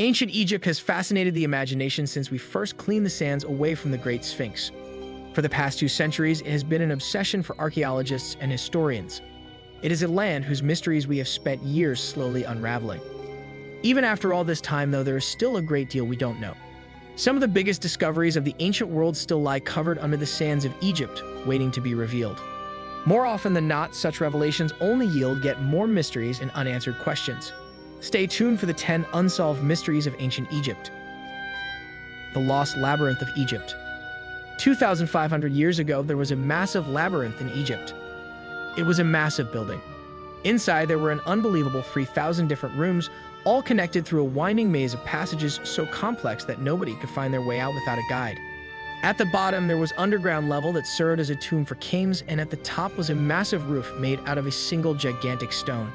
Ancient Egypt has fascinated the imagination since we first cleaned the sands away from the Great Sphinx. For the past 2 centuries, it has been an obsession for archaeologists and historians. It is a land whose mysteries we have spent years slowly unraveling. Even after all this time, though, there is still a great deal we don't know. Some of the biggest discoveries of the ancient world still lie covered under the sands of Egypt, waiting to be revealed. More often than not, such revelations only yield yet more mysteries and unanswered questions. Stay tuned for the 10 unsolved mysteries of ancient Egypt. The Lost Labyrinth of Egypt. 2,500 years ago, there was a massive labyrinth in Egypt. It was a massive building. Inside, there were an unbelievable 3,000 different rooms, all connected through a winding maze of passages so complex that nobody could find their way out without a guide. At the bottom, there was underground level that served as a tomb for kings, and at the top was a massive roof made out of a single gigantic stone.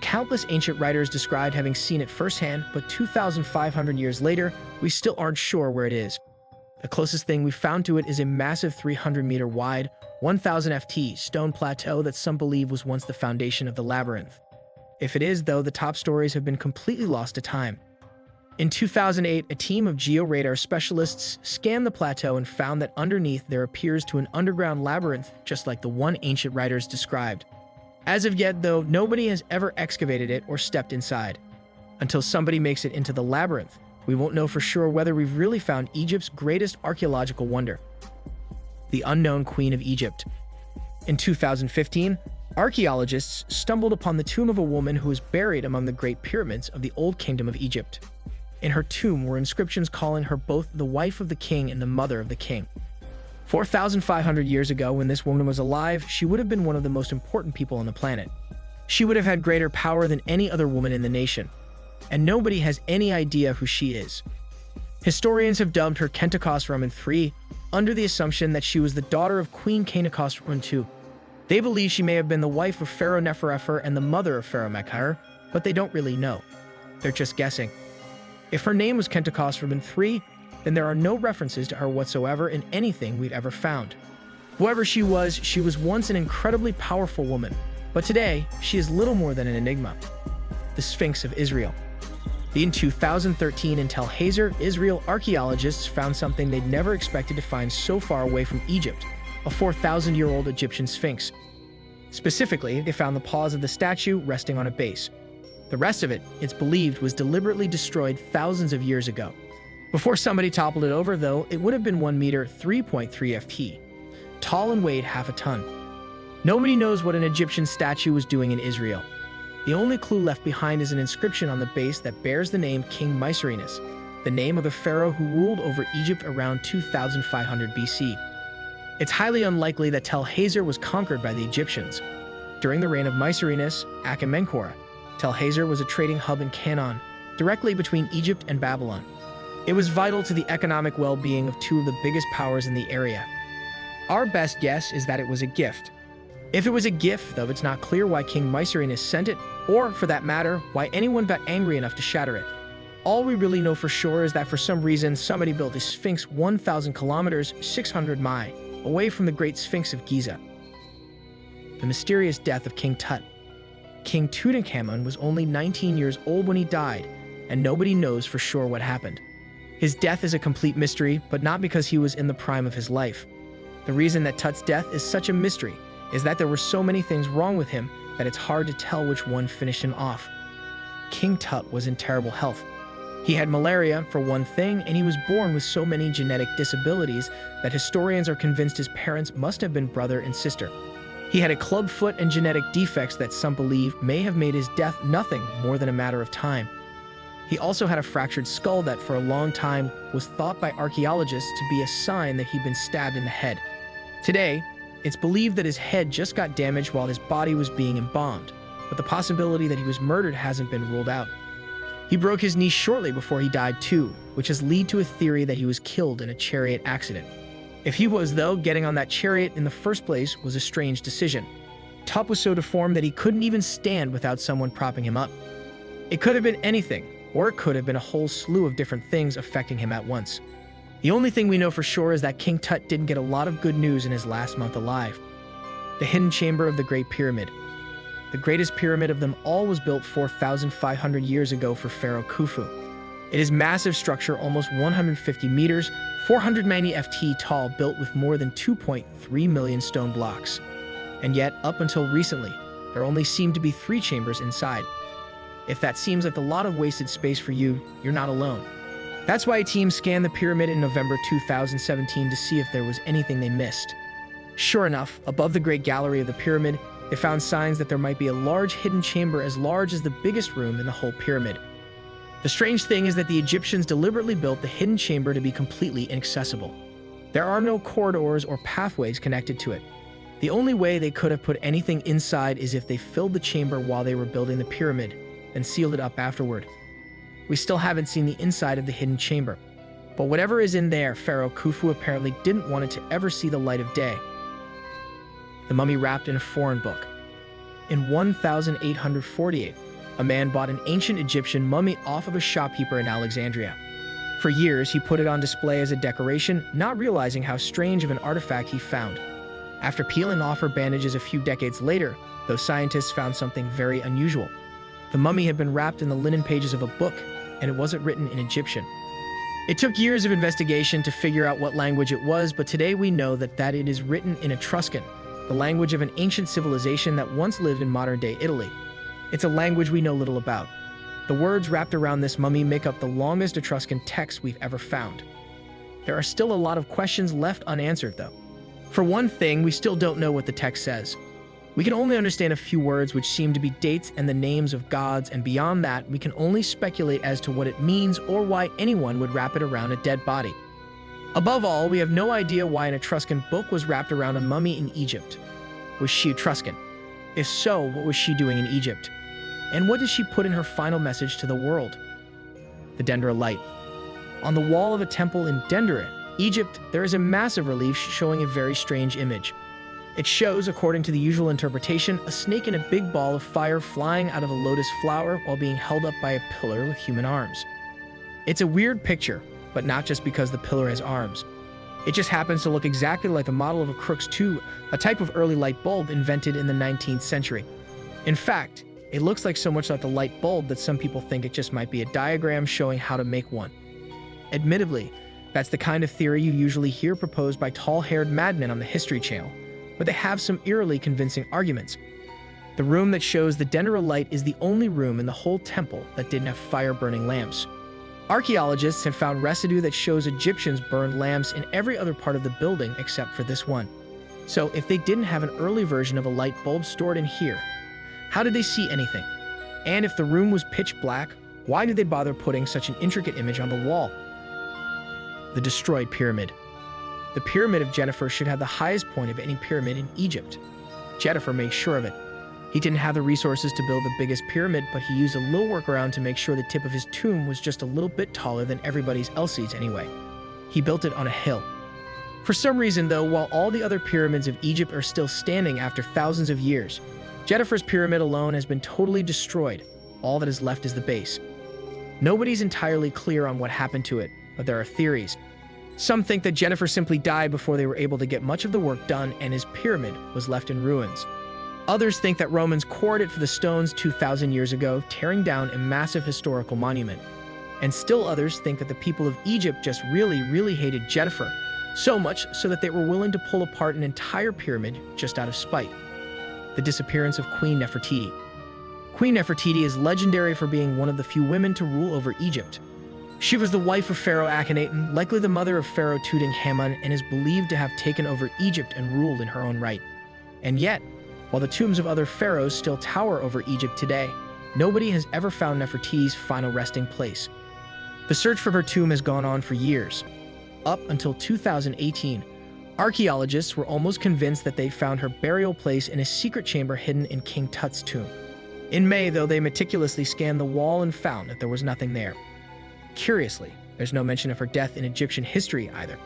Countless ancient writers described having seen it firsthand, but 2,500 years later, we still aren't sure where it is. The closest thing we found to it is a massive 300-meter wide, 1,000 ft stone plateau that some believe was once the foundation of the labyrinth. If it is, though, the top stories have been completely lost to time. In 2008, a team of georadar specialists scanned the plateau and found that underneath there appears to an underground labyrinth just like the one ancient writers described. As of yet, though, nobody has ever excavated it or stepped inside. Until somebody makes it into the labyrinth, we won't know for sure whether we've really found Egypt's greatest archaeological wonder. The unknown Queen of Egypt. In 2015, archaeologists stumbled upon the tomb of a woman who was buried among the Great Pyramids of the Old Kingdom of Egypt. In her tomb were inscriptions calling her both the wife of the king and the mother of the king. 4,500 years ago, when this woman was alive, she would have been one of the most important people on the planet. She would have had greater power than any other woman in the nation. And nobody has any idea who she is. Historians have dubbed her Kentikos-Ramen III, under the assumption that she was the daughter of Queen Kentikos-Ramen II. They believe she may have been the wife of Pharaoh Nefertiti and the mother of Pharaoh Menkaure, but they don't really know. They're just guessing. If her name was Kentikos-Ramen III, then there are no references to her whatsoever in anything we've ever found. Whoever she was once an incredibly powerful woman, but today, she is little more than an enigma. The Sphinx of Israel. In 2013 in Tel Hazer, Israel archaeologists found something they'd never expected to find so far away from Egypt, a 4,000-year-old Egyptian sphinx. Specifically, they found the paws of the statue resting on a base. The rest of it, it's believed, was deliberately destroyed thousands of years ago. Before somebody toppled it over, though, it would have been 1 meter, 3.3 ft, tall and weighed half a ton. Nobody knows what an Egyptian statue was doing in Israel. The only clue left behind is an inscription on the base that bears the name King Mycerinus, the name of the pharaoh who ruled over Egypt around 2500 BC. It's highly unlikely that Tel Hazer was conquered by the Egyptians. During the reign of Mycerinus, Amenkora, Tel Hazer was a trading hub in Canaan, directly between Egypt and Babylon. It was vital to the economic well-being of 2 of the biggest powers in the area. Our best guess is that it was a gift. If it was a gift, though, it's not clear why King Mycerinus sent it, or, for that matter, why anyone got angry enough to shatter it. All we really know for sure is that for some reason, somebody built a sphinx 1,000 kilometers, 600 mi, away from the Great Sphinx of Giza. The mysterious death of King Tut. King Tutankhamun was only 19 years old when he died, and nobody knows for sure what happened. His death is a complete mystery, but not because he was in the prime of his life. The reason that Tut's death is such a mystery is that there were so many things wrong with him that it's hard to tell which one finished him off. King Tut was in terrible health. He had malaria, for one thing, and he was born with so many genetic disabilities that historians are convinced his parents must have been brother and sister. He had a club foot and genetic defects that some believe may have made his death nothing more than a matter of time. He also had a fractured skull that for a long time was thought by archaeologists to be a sign that he'd been stabbed in the head. Today, it's believed that his head just got damaged while his body was being embalmed, but the possibility that he was murdered hasn't been ruled out. He broke his knee shortly before he died too, which has led to a theory that he was killed in a chariot accident. If he was, though, getting on that chariot in the first place was a strange decision. Tut was so deformed that he couldn't even stand without someone propping him up. It could have been anything, or it could have been a whole slew of different things affecting him at once. The only thing we know for sure is that King Tut didn't get a lot of good news in his last month alive. The hidden chamber of the Great Pyramid. The greatest pyramid of them all was built 4,500 years ago for Pharaoh Khufu. It is a massive structure, almost 150 meters, 490 ft tall, built with more than 2.3 million stone blocks. And yet, up until recently, there only seemed to be 3 chambers inside. If that seems like a lot of wasted space for you, you're not alone. That's why a team scanned the pyramid in November 2017 to see if there was anything they missed. Sure enough, above the Great Gallery of the pyramid, they found signs that there might be a large hidden chamber as large as the biggest room in the whole pyramid. The strange thing is that the Egyptians deliberately built the hidden chamber to be completely inaccessible. There are no corridors or pathways connected to it. The only way they could have put anything inside is if they filled the chamber while they were building the pyramid, and sealed it up afterward. We still haven't seen the inside of the hidden chamber. But whatever is in there, Pharaoh Khufu apparently didn't want it to ever see the light of day. The mummy wrapped in a foreign book. In 1848, a man bought an ancient Egyptian mummy off of a shopkeeper in Alexandria. For years, he put it on display as a decoration, not realizing how strange of an artifact he found. After peeling off her bandages a few decades later, those scientists found something very unusual. The mummy had been wrapped in the linen pages of a book, and it wasn't written in Egyptian. It took years of investigation to figure out what language it was, but today we know that it is written in Etruscan, the language of an ancient civilization that once lived in modern-day Italy. It's a language we know little about. The words wrapped around this mummy make up the longest Etruscan text we've ever found. There are still a lot of questions left unanswered, though. For one thing, we still don't know what the text says. We can only understand a few words which seem to be dates and the names of gods, and beyond that, we can only speculate as to what it means or why anyone would wrap it around a dead body. Above all, we have no idea why an Etruscan book was wrapped around a mummy in Egypt. Was she Etruscan? If so, what was she doing in Egypt? And what did she put in her final message to the world? The Dendera Light. On the wall of a temple in Dendera, Egypt, there is a massive relief showing a very strange image. It shows, according to the usual interpretation, a snake in a big ball of fire flying out of a lotus flower while being held up by a pillar with human arms. It's a weird picture, but not just because the pillar has arms. It just happens to look exactly like the model of a Crookes tube, a type of early light bulb invented in the 19th century. In fact, it looks like so much like the light bulb that some people think it just might be a diagram showing how to make one. Admittedly, that's the kind of theory you usually hear proposed by tall-haired madmen on the History Channel, but they have some eerily convincing arguments. The room that shows the Dendera Light is the only room in the whole temple that didn't have fire-burning lamps. Archaeologists have found residue that shows Egyptians burned lamps in every other part of the building except for this one. So if they didn't have an early version of a light bulb stored in here, how did they see anything? And if the room was pitch black, why did they bother putting such an intricate image on the wall? The destroyed pyramid. The Pyramid of Djenefer should have the highest point of any pyramid in Egypt. Djenefer made sure of it. He didn't have the resources to build the biggest pyramid, but he used a little workaround to make sure the tip of his tomb was just a little bit taller than everybody else's anyway. He built it on a hill. For some reason, though, while all the other pyramids of Egypt are still standing after thousands of years, Djenefer's pyramid alone has been totally destroyed. All that is left is the base. Nobody's entirely clear on what happened to it, but there are theories. Some think that Djenefer simply died before they were able to get much of the work done and his pyramid was left in ruins. Others think that Romans quarried it for the stones 2,000 years ago, tearing down a massive historical monument. And still others think that the people of Egypt just really hated Djenefer, so much so that they were willing to pull apart an entire pyramid just out of spite. The disappearance of Queen Nefertiti. Queen Nefertiti is legendary for being one of the few women to rule over Egypt. She was the wife of Pharaoh Akhenaten, likely the mother of Pharaoh Tutankhamun, and is believed to have taken over Egypt and ruled in her own right. And yet, while the tombs of other pharaohs still tower over Egypt today, nobody has ever found Nefertiti's final resting place. The search for her tomb has gone on for years. Up until 2018, archaeologists were almost convinced that they found her burial place in a secret chamber hidden in King Tut's tomb. In May, though, they meticulously scanned the wall and found that there was nothing there. Curiously, there's no mention of her death in Egyptian history either.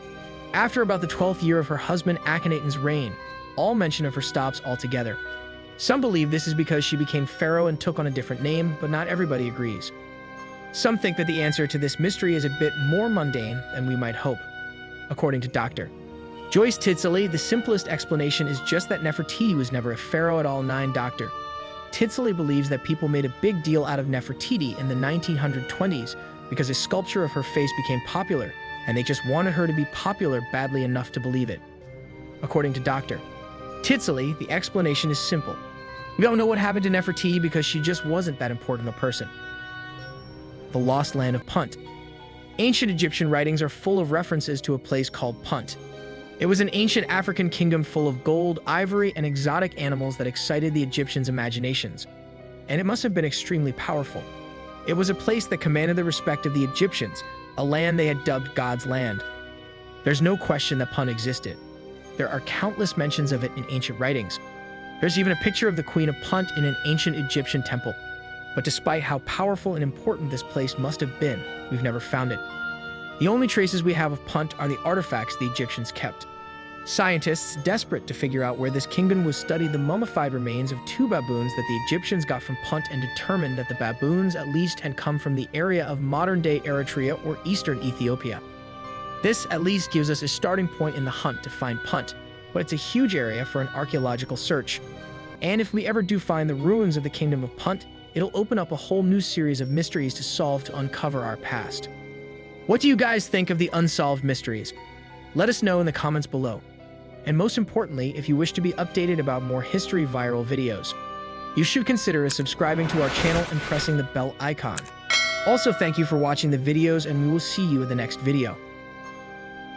After about the 12th year of her husband Akhenaten's reign, all mention of her stops altogether. Some believe this is because she became pharaoh and took on a different name, but not everybody agrees. Some think that the answer to this mystery is a bit more mundane than we might hope. According to Dr. Joyce Tidsley, the simplest explanation is just that Nefertiti was never a pharaoh at all. Dr. Tidsley believes that people made a big deal out of Nefertiti in the 1920s because a sculpture of her face became popular, and they just wanted her to be popular badly enough to believe it. According to Dr. Titzeli, the explanation is simple. We don't know what happened to Nefertiti because she just wasn't that important a person. The lost land of Punt. Ancient Egyptian writings are full of references to a place called Punt. It was an ancient African kingdom full of gold, ivory, and exotic animals that excited the Egyptians' imaginations. And it must have been extremely powerful. It was a place that commanded the respect of the Egyptians, a land they had dubbed God's land. There's no question that Punt existed. There are countless mentions of it in ancient writings. There's even a picture of the Queen of Punt in an ancient Egyptian temple. But despite how powerful and important this place must have been, we've never found it. The only traces we have of Punt are the artifacts the Egyptians kept. Scientists, desperate to figure out where this kingdom was, studied the mummified remains of 2 baboons that the Egyptians got from Punt and determined that the baboons at least had come from the area of modern-day Eritrea or eastern Ethiopia. This at least gives us a starting point in the hunt to find Punt, but it's a huge area for an archaeological search. And if we ever do find the ruins of the kingdom of Punt, it'll open up a whole new series of mysteries to solve to uncover our past. What do you guys think of the unsolved mysteries? Let us know in the comments below. And most importantly, if you wish to be updated about more history viral videos, you should consider subscribing to our channel and pressing the bell icon. Also, thank you for watching the videos, and we will see you in the next video.